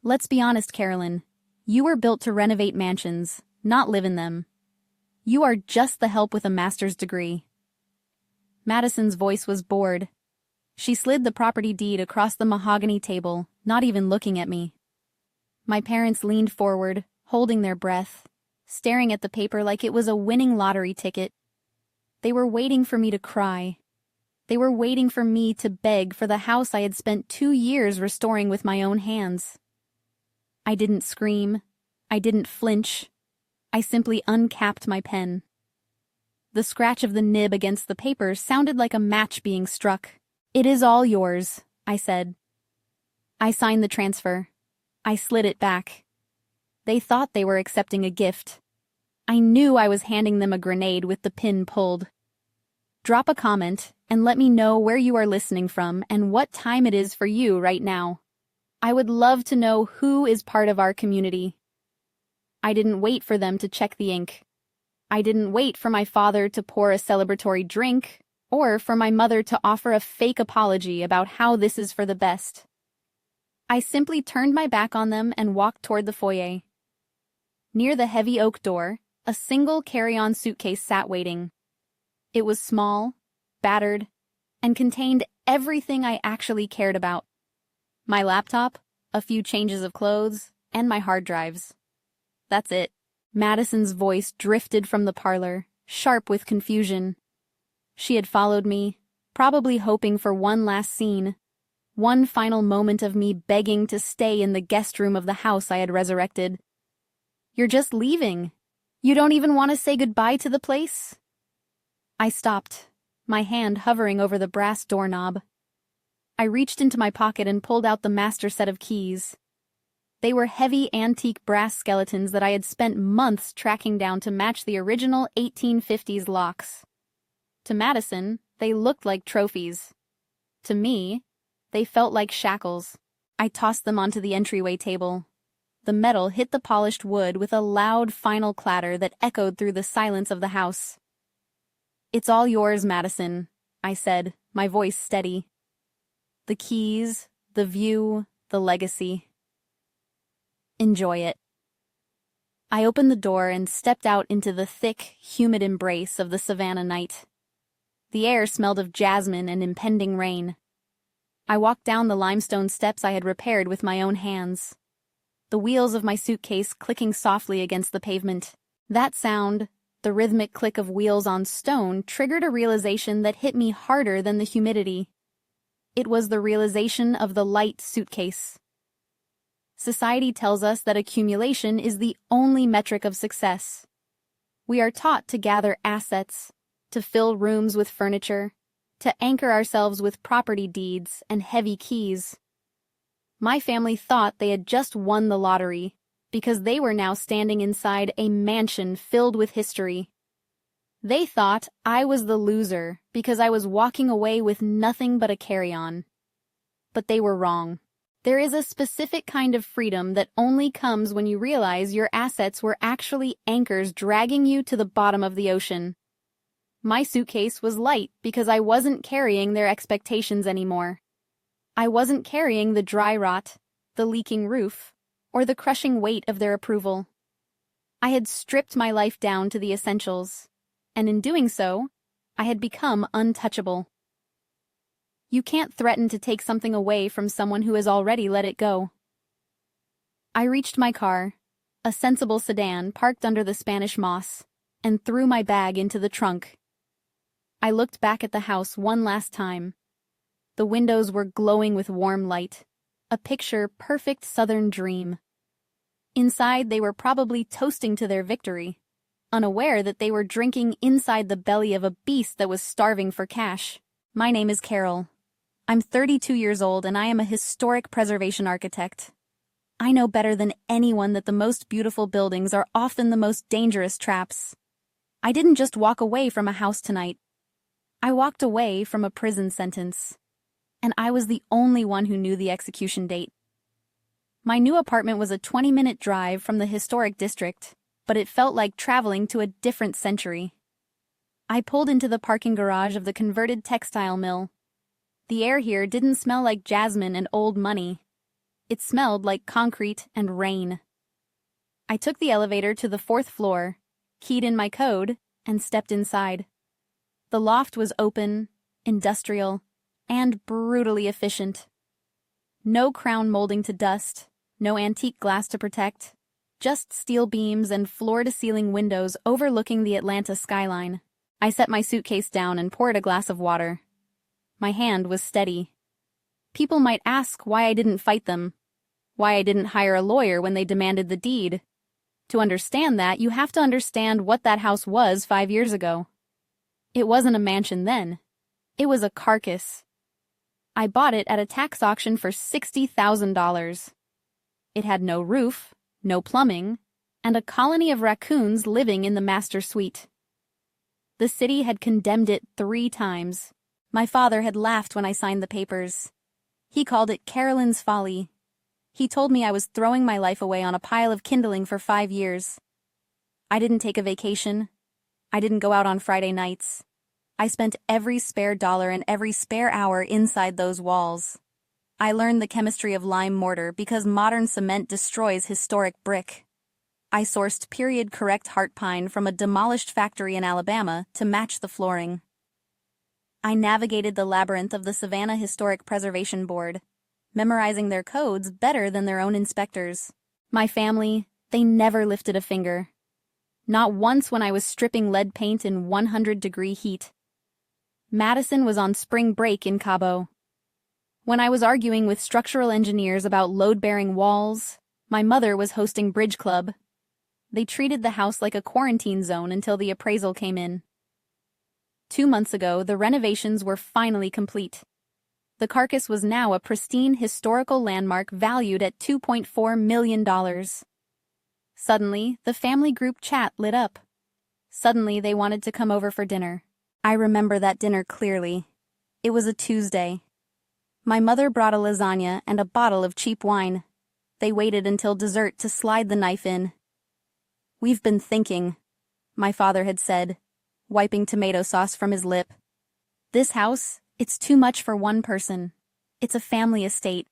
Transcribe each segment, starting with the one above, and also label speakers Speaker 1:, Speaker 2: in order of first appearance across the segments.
Speaker 1: Let's be honest, Carolyn. You were built to renovate mansions, not live in them. You are just the help with a master's degree. Madison's voice was bored. She slid the property deed across the mahogany table, not even looking at me. My parents leaned forward, holding their breath, staring at the paper like it was a winning lottery ticket. They were waiting for me to cry. They were waiting for me to beg for the house I had spent 2 years restoring with my own hands. I didn't scream. I didn't flinch. I simply uncapped my pen. The scratch of the nib against the paper sounded like a match being struck. "It is all yours," I said. I signed the transfer. I slid it back. They thought they were accepting a gift. I knew I was handing them a grenade with the pin pulled. Drop a comment and let me know where you are listening from and what time it is for you right now. I would love to know who is part of our community. I didn't wait for them to check the ink. I didn't wait for my father to pour a celebratory drink or for my mother to offer a fake apology about how this is for the best. I simply turned my back on them and walked toward the foyer. Near the heavy oak door, a single carry-on suitcase sat waiting. It was small, battered, and contained everything I actually cared about. My laptop, a few changes of clothes, and my hard drives. That's it. Madison's voice drifted from the parlor, sharp with confusion. She had followed me, probably hoping for one last scene, one final moment of me begging to stay in the guest room of the house I had resurrected. "You're just leaving. You don't even want to say goodbye to the place?" I stopped, my hand hovering over the brass doorknob. I reached into my pocket and pulled out the master set of keys. They were heavy antique brass skeletons that I had spent months tracking down to match the original 1850s locks. To Madison, they looked like trophies. To me, they felt like shackles. I tossed them onto the entryway table. The metal hit the polished wood with a loud final clatter that echoed through the silence of the house. "It's all yours, Madison," I said, my voice steady. "The keys, the view, the legacy. Enjoy it." I opened the door and stepped out into the thick, humid embrace of the Savannah night. The air smelled of jasmine and impending rain. I walked down the limestone steps I had repaired with my own hands, the wheels of my suitcase clicking softly against the pavement. That sound, the rhythmic click of wheels on stone, triggered a realization that hit me harder than the humidity. It was the realization of the light suitcase. Society tells us that accumulation is the only metric of success. We are taught to gather assets, to fill rooms with furniture, to anchor ourselves with property deeds and heavy keys. My family thought they had just won the lottery because they were now standing inside a mansion filled with history. They thought I was the loser because I was walking away with nothing but a carry-on. But they were wrong. There is a specific kind of freedom that only comes when you realize your assets were actually anchors dragging you to the bottom of the ocean. My suitcase was light because I wasn't carrying their expectations anymore. I wasn't carrying the dry rot, the leaking roof, or the crushing weight of their approval. I had stripped my life down to the essentials, and in doing so, I had become untouchable. You can't threaten to take something away from someone who has already let it go. I reached my car, a sensible sedan parked under the Spanish moss, and threw my bag into the trunk. I looked back at the house one last time. The windows were glowing with warm light, a picture-perfect southern dream. Inside, they were probably toasting to their victory, unaware that they were drinking inside the belly of a beast that was starving for cash. My name is Carol. I'm 32 years old and I am a historic preservation architect. I know better than anyone that the most beautiful buildings are often the most dangerous traps. I didn't just walk away from a house tonight. I walked away from a prison sentence. And I was the only one who knew the execution date. My new apartment was a 20-minute drive from the historic district, but it felt like traveling to a different century. I pulled into the parking garage of the converted textile mill. The air here didn't smell like jasmine and old money. It smelled like concrete and rain. I took the elevator to the 4th floor, keyed in my code, and stepped inside. The loft was open, industrial, and brutally efficient. No crown molding to dust, no antique glass to protect, just steel beams and floor-to-ceiling windows overlooking the Atlanta skyline. I set my suitcase down and poured a glass of water. My hand was steady. People might ask why I didn't fight them, why I didn't hire a lawyer when they demanded the deed. To understand that, you have to understand what that house was 5 years ago. It wasn't a mansion then. It was a carcass. I bought it at a tax auction for $60,000. It had no roof, no plumbing, and a colony of raccoons living in the master suite. The city had condemned it 3 times. My father had laughed when I signed the papers. He called it Carolyn's Folly. He told me I was throwing my life away on a pile of kindling for 5 years. I didn't take a vacation. I didn't go out on Friday nights. I spent every spare dollar and every spare hour inside those walls. I learned the chemistry of lime mortar because modern cement destroys historic brick. I sourced period-correct heart pine from a demolished factory in Alabama to match the flooring. I navigated the labyrinth of the Savannah Historic Preservation Board, memorizing their codes better than their own inspectors. My family, they never lifted a finger. Not once when I was stripping lead paint in 100-degree heat. Madison was on spring break in Cabo. When I was arguing with structural engineers about load-bearing walls, my mother was hosting bridge club. They treated the house like a quarantine zone until the appraisal came in. 2 months ago, the renovations were finally complete. The carcass was now a pristine historical landmark valued at $2.4 million. Suddenly, the family group chat lit up. Suddenly, they wanted to come over for dinner. I remember that dinner clearly. It was a Tuesday. My mother brought a lasagna and a bottle of cheap wine. They waited until dessert to slide the knife in. "We've been thinking," my father had said, wiping tomato sauce from his lip. "This house, it's too much for one person. It's a family estate.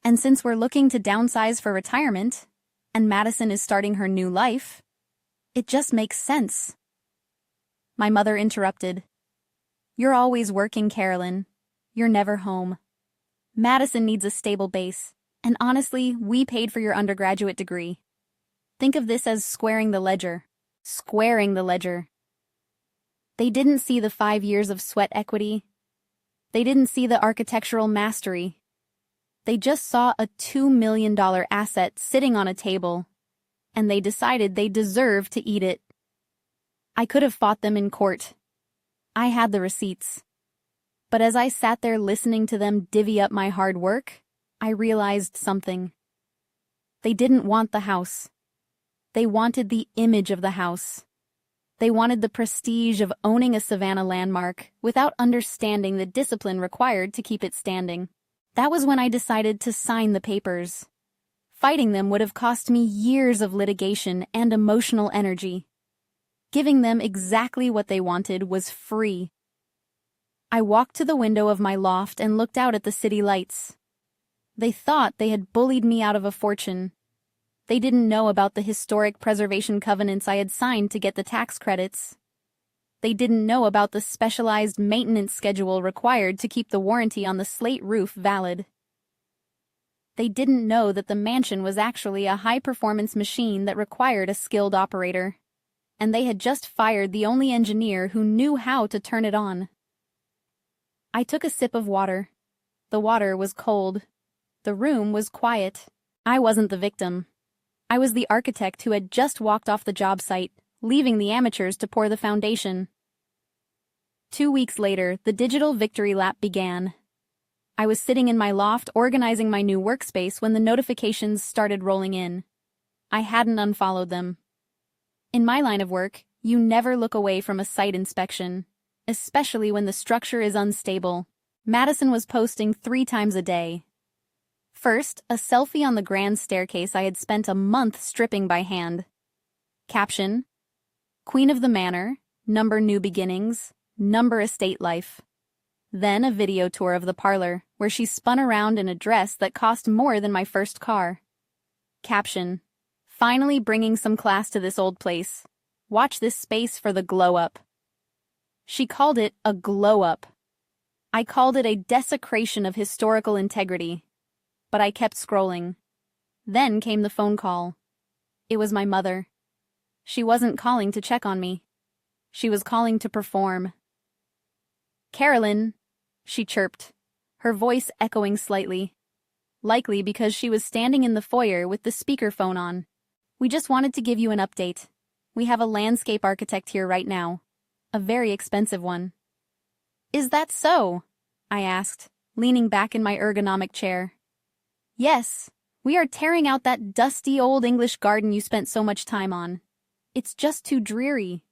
Speaker 1: And since we're looking to downsize for retirement, and Madison is starting her new life, it just makes sense." My mother interrupted. "You're always working, Carolyn. You're never home. Madison needs a stable base, and honestly, we paid for your undergraduate degree. Think of this as squaring the ledger. Squaring the ledger." They didn't see the 5 years of sweat equity. They didn't see the architectural mastery. They just saw a $2 million asset sitting on a table, and they decided they deserved to eat it. I could have fought them in court. I had the receipts. But as I sat there listening to them divvy up my hard work, I realized something. They didn't want the house. They wanted the image of the house. They wanted the prestige of owning a Savannah landmark without understanding the discipline required to keep it standing. That was when I decided to sign the papers. Fighting them would have cost me years of litigation and emotional energy. Giving them exactly what they wanted was free. I walked to the window of my loft and looked out at the city lights. They thought they had bullied me out of a fortune. They didn't know about the historic preservation covenants I had signed to get the tax credits. They didn't know about the specialized maintenance schedule required to keep the warranty on the slate roof valid. They didn't know that the mansion was actually a high-performance machine that required a skilled operator. And they had just fired the only engineer who knew how to turn it on. I took a sip of water. The water was cold. The room was quiet. I wasn't the victim. I was the architect who had just walked off the job site, leaving the amateurs to pour the foundation. 2 weeks later, the digital victory lap began. I was sitting in my loft organizing my new workspace when the notifications started rolling in. I hadn't unfollowed them. In my line of work, you never look away from a site inspection, especially when the structure is unstable. Madison was posting 3 times a day. First, a selfie on the grand staircase I had spent a month stripping by hand. Caption: Queen of the Manor, number new beginnings, number estate life. Then a video tour of the parlor, where she spun around in a dress that cost more than my first car. Caption: finally bringing some class to this old place. Watch this space for the glow-up. She called it a glow-up. I called it a desecration of historical integrity. But I kept scrolling. Then came the phone call. It was my mother. She wasn't calling to check on me. She was calling to perform. "Carolyn," she chirped, her voice echoing slightly. Likely because she was standing in the foyer with the speakerphone on. "We just wanted to give you an update. We have a landscape architect here right now. A very expensive one." "Is that so?" I asked, leaning back in my ergonomic chair. "Yes, we are tearing out that dusty old English garden you spent so much time on. It's just too dreary.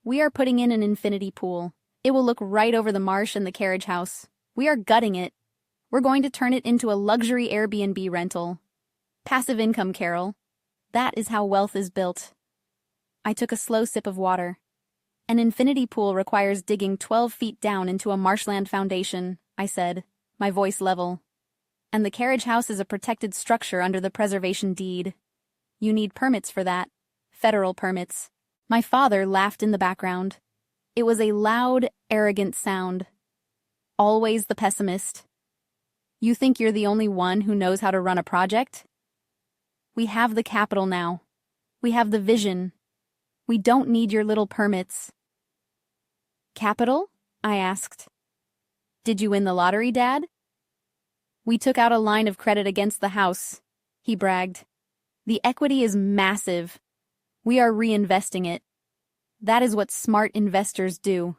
Speaker 1: We are putting in an infinity pool. It will look right over the marsh and the carriage house. We are gutting it. We're going to turn it into a luxury Airbnb rental. Passive income, Carol. That is how wealth is built." I took a slow sip of water. "An infinity pool requires digging 12 feet down into a marshland foundation," I said, my voice level. "And the carriage house is a protected structure under the preservation deed. You need permits for that. Federal permits." My father laughed in the background. It was a loud, arrogant sound. Always the pessimist. "You think you're the only one who knows how to run a project? We have the capital now. We have the vision. We don't need your little permits." "Capital?" I asked. "Did you win the lottery, Dad?" "We took out a line of credit against the house," he bragged. "The equity is massive. We are reinvesting it. That is what smart investors do."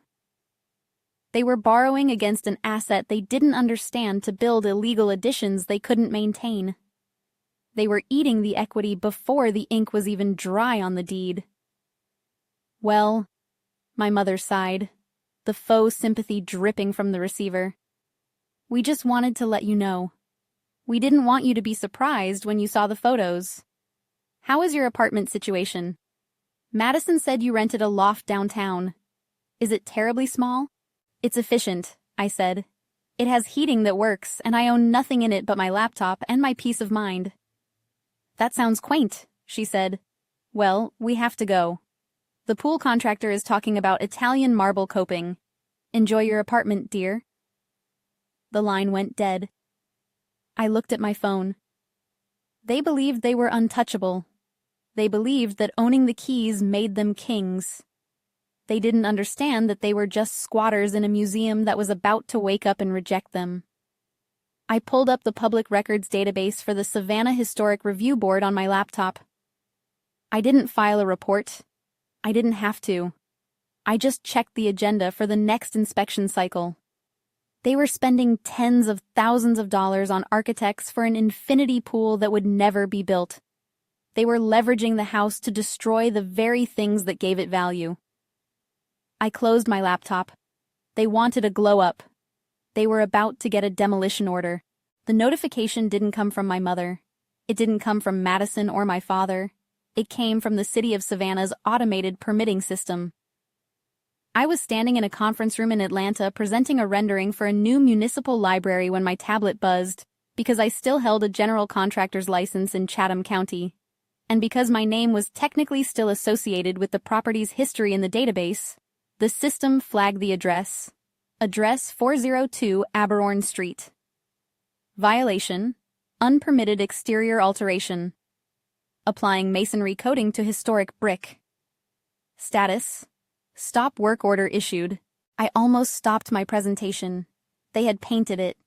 Speaker 1: They were borrowing against an asset they didn't understand to build illegal additions they couldn't maintain. They were eating the equity before the ink was even dry on the deed. "Well," my mother sighed, the faux sympathy dripping from the receiver. "We just wanted to let you know. We didn't want you to be surprised when you saw the photos. How is your apartment situation? Madison said you rented a loft downtown. Is it terribly small?" "It's efficient," I said. "It has heating that works, and I own nothing in it but my laptop and my peace of mind." "That sounds quaint," she said. "Well, we have to go. The pool contractor is talking about Italian marble coping. Enjoy your apartment, dear." The line went dead. I looked at my phone. They believed they were untouchable. They believed that owning the keys made them kings. They didn't understand that they were just squatters in a museum that was about to wake up and reject them. I pulled up the public records database for the Savannah Historic Review Board on my laptop. I didn't file a report. I didn't have to. I just checked the agenda for the next inspection cycle. They were spending tens of thousands of dollars on architects for an infinity pool that would never be built. They were leveraging the house to destroy the very things that gave it value. I closed my laptop. They wanted a glow-up. They were about to get a demolition order. The notification didn't come from my mother. It didn't come from Madison or my father. It came from the city of Savannah's automated permitting system. I was standing in a conference room in Atlanta presenting a rendering for a new municipal library when my tablet buzzed, because I still held a general contractor's license in Chatham County, and because my name was technically still associated with the property's history in the database. The system flagged the address. Address 402 Aberorn Street. Violation: unpermitted exterior alteration. Applying masonry coating to historic brick. Status: stop work order issued. I almost stopped my presentation. They had painted it.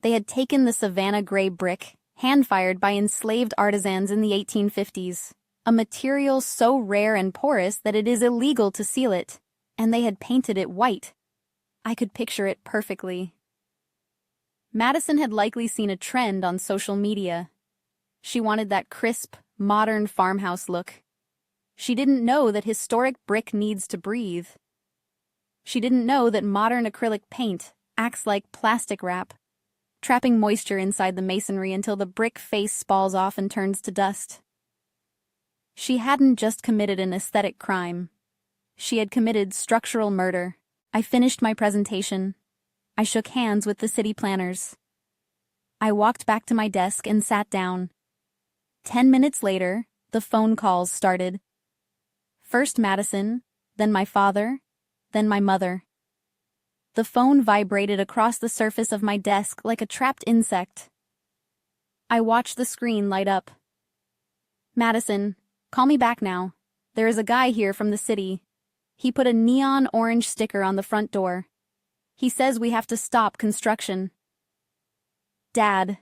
Speaker 1: They had taken the Savannah gray brick, hand-fired by enslaved artisans in the 1850s, a material so rare and porous that it is illegal to seal it, and they had painted it white. I could picture it perfectly. Madison had likely seen a trend on social media. She wanted that crisp, modern farmhouse look. She didn't know that historic brick needs to breathe. She didn't know that modern acrylic paint acts like plastic wrap, trapping moisture inside the masonry until the brick face spalls off and turns to dust. She hadn't just committed an aesthetic crime. She had committed structural murder. I finished my presentation. I shook hands with the city planners. I walked back to my desk and sat down. 10 minutes later, the phone calls started. First Madison, then my father, then my mother. The phone vibrated across the surface of my desk like a trapped insect. I watched the screen light up. Madison, call me back now. There is a guy here from the city. He put a neon orange sticker on the front door. He says we have to stop construction. Dad.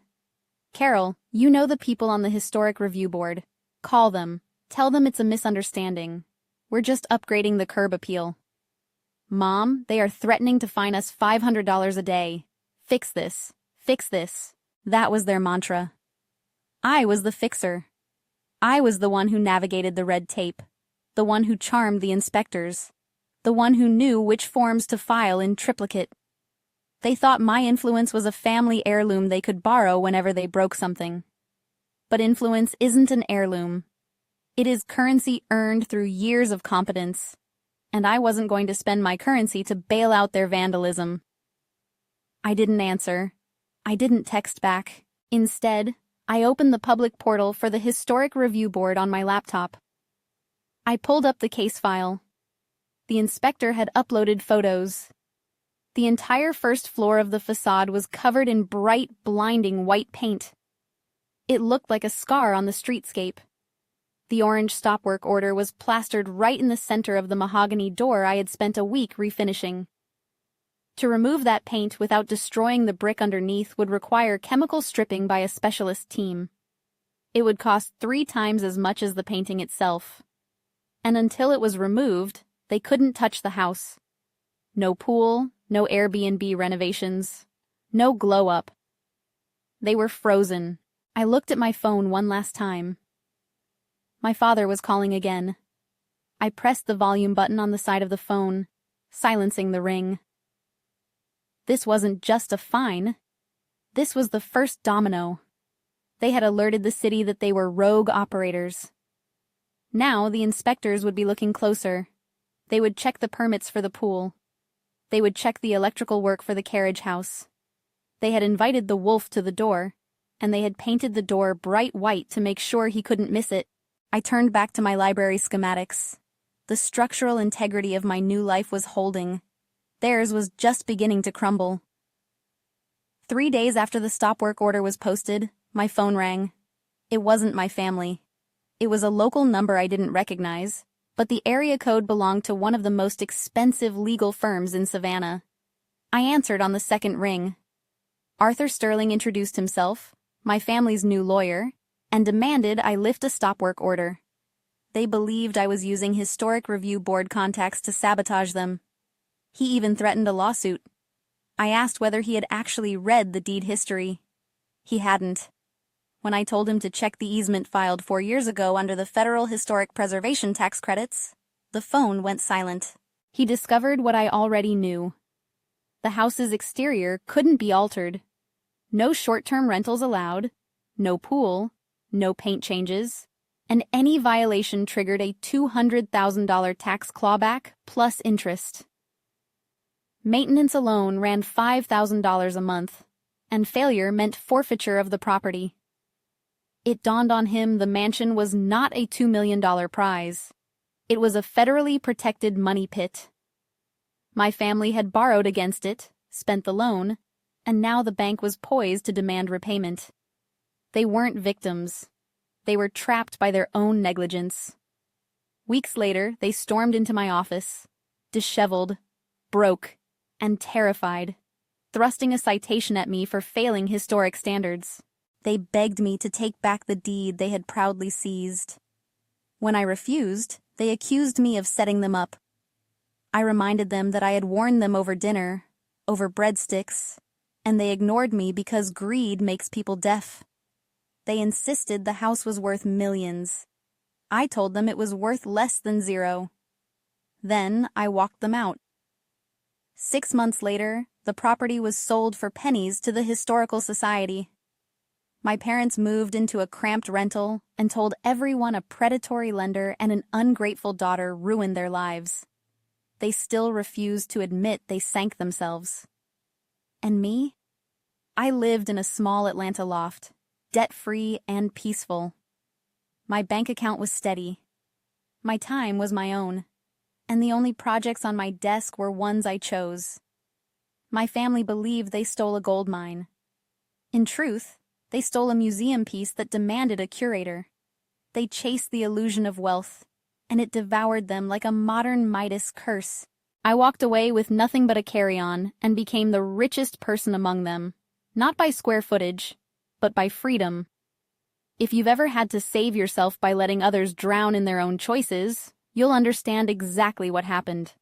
Speaker 1: Carol, you know the people on the Historic Review Board. Call them. Tell them it's a misunderstanding. We're just upgrading the curb appeal. Mom, they are threatening to fine us $500 a day. Fix this. Fix this. That was their mantra. I was the fixer. I was the one who navigated the red tape. The one who charmed the inspectors. The one who knew which forms to file in triplicate. They thought my influence was a family heirloom they could borrow whenever they broke something. But influence isn't an heirloom. It is currency earned through years of competence. And I wasn't going to spend my currency to bail out their vandalism. I didn't answer. I didn't text back. Instead, I opened the public portal for the Historic Review Board on my laptop. I pulled up the case file. The inspector had uploaded photos. The entire first floor of the facade was covered in bright, blinding white paint. It looked like a scar on the streetscape. The orange stopwork order was plastered right in the center of the mahogany door I had spent a week refinishing. To remove that paint without destroying the brick underneath would require chemical stripping by a specialist team. It would cost 3 times as much as the painting itself. And until it was removed, they couldn't touch the house. No pool, no Airbnb renovations, no glow-up. They were frozen. I looked at my phone one last time. My father was calling again. I pressed the volume button on the side of the phone, silencing the ring. This wasn't just a fine. This was the first domino. They had alerted the city that they were rogue operators. Now the inspectors would be looking closer. They would check the permits for the pool. They would check the electrical work for the carriage house. They had invited the wolf to the door, and they had painted the door bright white to make sure he couldn't miss it. I turned back to my library schematics. The structural integrity of my new life was holding. Theirs was just beginning to crumble. 3 days after the stop work order was posted, my phone rang. It wasn't my family. It was a local number I didn't recognize, but the area code belonged to one of the most expensive legal firms in Savannah. I answered on the second ring. Arthur Sterling introduced himself, my family's new lawyer, and demanded I lift a stop work order. They believed I was using Historic Review Board contacts to sabotage them. He even threatened a lawsuit. I asked whether he had actually read the deed history. He hadn't. When I told him to check the easement filed 4 years ago under the Federal Historic Preservation Tax Credits, the phone went silent. He discovered what I already knew. The house's exterior couldn't be altered. No short-term rentals allowed, no pool, no paint changes, and any violation triggered a $200,000 tax clawback plus interest. Maintenance alone ran $5,000 a month, and failure meant forfeiture of the property. It dawned on him the mansion was not a $2 million prize. It was a federally protected money pit. My family had borrowed against it, spent the loan, and now the bank was poised to demand repayment. They weren't victims. They were trapped by their own negligence. Weeks later, they stormed into my office, disheveled, broke, and terrified, thrusting a citation at me for failing historic standards. They begged me to take back the deed they had proudly seized. When I refused, they accused me of setting them up. I reminded them that I had warned them over dinner, over breadsticks, and they ignored me because greed makes people deaf. They insisted the house was worth millions. I told them it was worth less than zero. Then I walked them out. 6 months later, the property was sold for pennies to the Historical Society. My parents moved into a cramped rental and told everyone a predatory lender and an ungrateful daughter ruined their lives. They still refused to admit they sank themselves. And me? I lived in a small Atlanta loft, debt-free and peaceful. My bank account was steady. My time was my own, and the only projects on my desk were ones I chose. My family believed they stole a gold mine. In truth, they stole a museum piece that demanded a curator. They chased the illusion of wealth, and it devoured them like a modern Midas curse. I walked away with nothing but a carry-on and became the richest person among them, not by square footage, but by freedom. If you've ever had to save yourself by letting others drown in their own choices, you'll understand exactly what happened.